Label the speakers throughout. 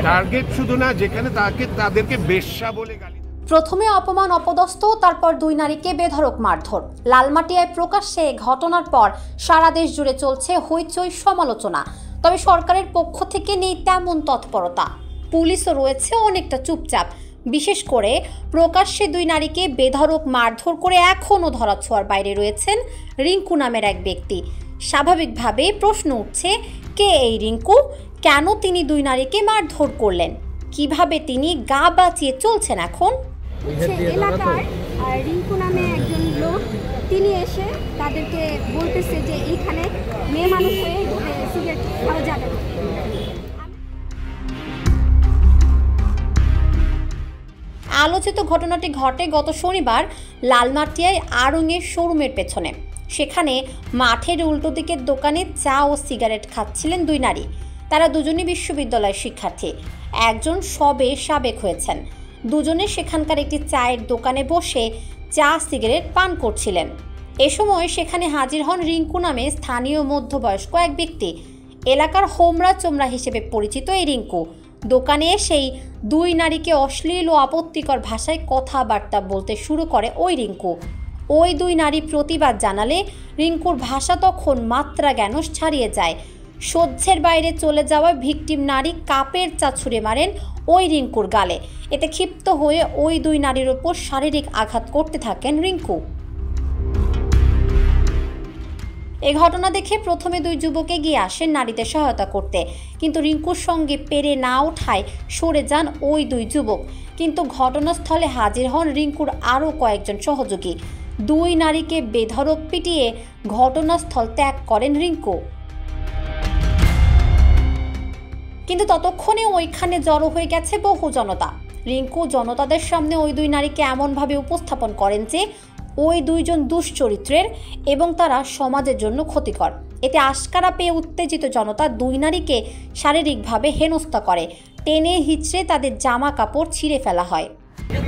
Speaker 1: Target শুধু না, যেখানে তাদেরকে বেশ্যা বলে গালি।
Speaker 2: প্রথমে অপমান অপদস্থ, তারপর দুই নারীকে বেধড়ক মারধর। লালমাটিয়ায় প্রকাশ্যে ঘটনার পর সারা দেশ জুড়ে চলছে হইচই সমালোচনা। তবে সরকারের পক্ষ থেকে নেই তেমন তৎপরতা। পুলিশও রয়েছে অনেকটা চুপচাপ। বিশেষ করে প্রকাশ্যে দুই নারীকে বেধড়ক মারধর করে এখনও ধরাছোঁয়ার বাইরে রয়েছেন রিঙ্কু নামের এক ব্যক্তি। স্বাভাবিকভাবে প্রশ্ন উঠছে, কে এই রিঙ্কু? কেন তিনি দুই নারীকে মারধর করলেন? কিভাবে তিনি গা বাঁচিয়ে চলছেন এখন?
Speaker 3: এলাকার রিঙ্কু নামে একজন লোক, তিনি এসে তাদেরকে বলতেছে যে এইখানে মেয়ে মানুষ হয়ে সিগারেট খাওয়া যাবে না।
Speaker 2: আলোচিত ঘটনাটি ঘটে গত শনিবার লালমাটিয়ায় আড়ংয়ের শোরুমের পেছনে। সেখানে মাঠের উল্টো দিকের দোকানে চা ও সিগারেট খাচ্ছিলেন দুই নারী। তারা দুজনই বিশ্ববিদ্যালয়ের শিক্ষার্থী। একজন সবে সাবেক হয়েছেন। দুজনে সেখানকার একটি চায়ের দোকানে বসে চা সিগারেট পান করছিলেন। এ সময় সেখানে হাজির হন রিঙ্কু নামে স্থানীয় মধ্যবয়স্ক এক ব্যক্তি। এলাকার হোমরা চোমরা হিসেবে পরিচিত এই রিঙ্কু দোকানে এসেই দুই নারীকে অশ্লীল ও আপত্তিকর ভাষায় কথাবার্তা বলতে শুরু করে ওই রিঙ্কু। ওই দুই নারী প্রতিবাদ জানালে রিঙ্কুর ভাষা তখন মাত্রা জ্ঞান ছাড়িয়ে যায়। সহ্যের বাইরে চলে যাওয়া ভিকটিম নারী কাপের চা ছুঁড়ে মারেন ওই রিঙ্কুর গালে। এতে ক্ষিপ্ত হয়ে ওই দুই নারীর ওপর শারীরিক আঘাত করতে থাকেন রিঙ্কু। এই ঘটনা দেখে প্রথমে দুই যুবক এগিয়ে আসেন নারীদের সহায়তা করতে, কিন্তু রিঙ্কুর সঙ্গে পেরে না ওঠায় সরে যান ওই দুই যুবক। কিন্তু ঘটনাস্থলে হাজির হন রিঙ্কুর আরও কয়েকজন সহযোগী। দুই নারীকে বেধড়ক পিটিয়ে ঘটনাস্থল ত্যাগ করেন রিঙ্কু। কিন্তু ততক্ষণে ওইখানে জড়ো হয়ে গেছে বহু জনতা। রিঙ্কু জনতাদের সামনে ওই দুই নারীকে এমনভাবে উপস্থাপন করেন যে ওই দুইজন দুশ্চরিত্রের এবং তারা সমাজের জন্য ক্ষতিকর। এতে আশকারা পেয়ে উত্তেজিত জনতা দুই নারীকে শারীরিকভাবে হেনস্থা করে। টেনে হিচড়ে তাদের জামা কাপড় ছিঁড়ে ফেলা হয়।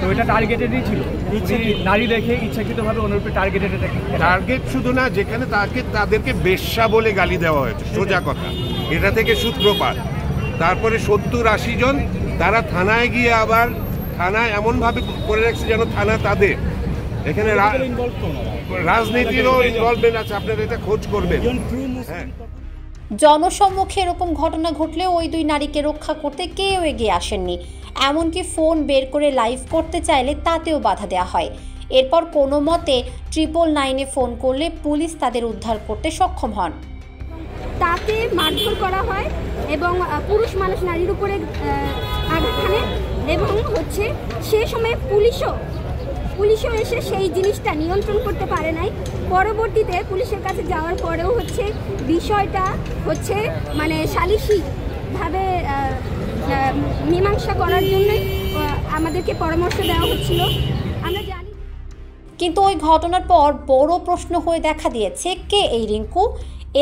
Speaker 4: তো এটা টার্গেটেডই ছিল, নারী দেখে ইচ্ছাকৃতভাবে অনুরূপে
Speaker 1: টার্গেট শুধু না, যেখানে তাদেরকে বেশ্যা বলে গালি দেওয়া হয়েছে। সোজা কথা, এটা থেকে সূত্রপাত। তারপরে 70-80 জন তারা থানায় গিয়ে আবার থানায় এমনভাবে করে রাখছে যেন থানা তাদের। এখানে রাজনীতিরও ইনভলভমেন্ট আছে, আপনারা এটা খোঁজ করবেন।
Speaker 2: জনসম্মুখে এরকম ঘটনা ঘটলে ওই দুই নারীকে রক্ষা করতে কেউ এগিয়ে আসেননি। এমনকি ফোন বের করে লাইভ করতে চাইলে তাতেও বাধা দেওয়া হয়। এরপর কোনো মতে 999-এ ফোন করলে পুলিশ তাদের উদ্ধার করতে সক্ষম হন।
Speaker 3: তাকে মারধর করা হয় এবং পুরুষ মানুষ নারীর উপরে আঘাত হানে এবং সে সময় পুলিশও এসে সেই জিনিসটা নিয়ন্ত্রণ করতে পারে নাই। পরবর্তীতে পুলিশের কাছে যাওয়ার পরেও বিষয়টা মানে সালিশিভাবে মীমাংসা করার জন্য আমাদেরকে পরামর্শ দেওয়া হচ্ছিল, আমরা জানি।
Speaker 2: কিন্তু ওই ঘটনার পর বড় প্রশ্ন হয়ে দেখা দিয়েছে, কে এই রিঙ্কু?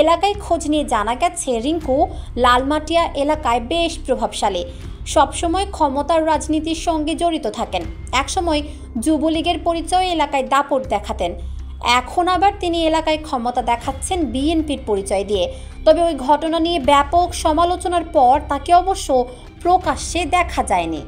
Speaker 2: এলাকায় খোঁজ নিয়ে জানা গেছে রিঙ্কু লালমাটিয়া এলাকায় বেশ প্রভাবশালী। সবসময় ক্ষমতার রাজনীতির সঙ্গে জড়িত থাকেন। একসময় যুবলীগের পরিচয়ে এলাকায় দাপট দেখাতেন। এখন আবার তিনি এলাকায় ক্ষমতা দেখাচ্ছেন বিএনপির পরিচয় দিয়ে। তবে ওই ঘটনা নিয়ে ব্যাপক সমালোচনার পর তাকে অবশ্য প্রকাশ্যে দেখা যায়নি।